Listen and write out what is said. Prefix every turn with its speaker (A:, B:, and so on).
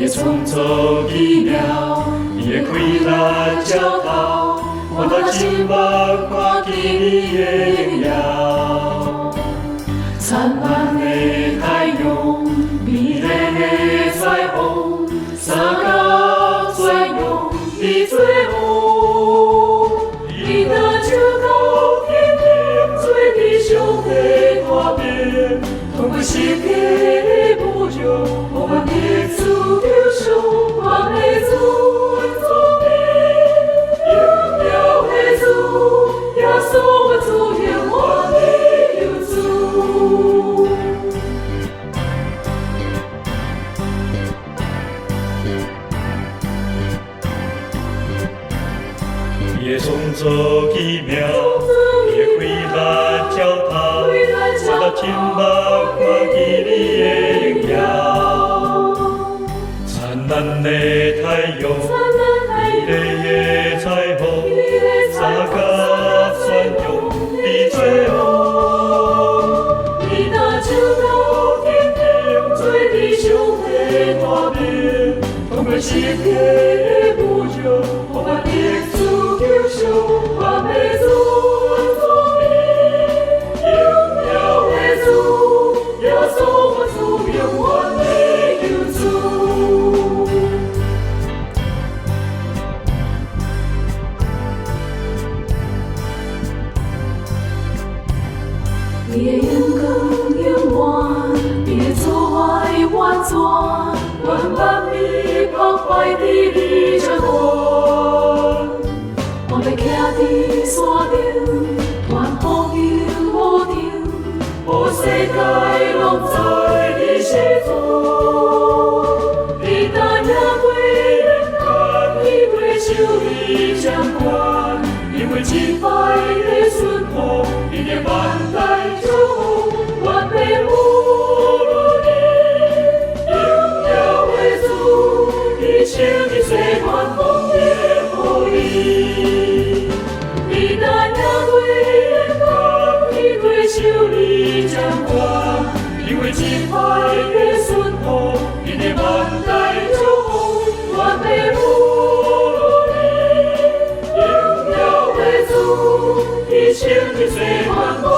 A: 的创造奇妙，你的开达教导，我的心目看见你的荣耀。灿烂的太阳，美丽的彩虹，三角专用的作物，你的手到天庭，做地上的大饼，通过世界的牧羊，我们耶稣救赎，我们主作名，荣耀的主，耶稣我主永远的救主。你的创造奇妙，你的开达教导，我的心目看见你的荣耀。灿烂的太阳，美丽的彩虹，三角专用的作物，你的手到天庭，做地上的大饼，通过世界的牧羊，我们耶稣救赎，我们主作名，荣耀的主，耶稣我主永远的救主。你的阳光永远，你的慈爱完全，万万你澎湃的你掌管。我要徛在山顶，传福音无停，予世界拢知你是主。你担领过人间，你对受你掌管，因为击败的顺服，你的万代祝福，完美无论你，荣耀的主，你请你随万风的福音。你担领过人间，你对受你掌管，因为击败的顺服，你的万代祝福，完美无论你，荣耀的主，你请你随万风。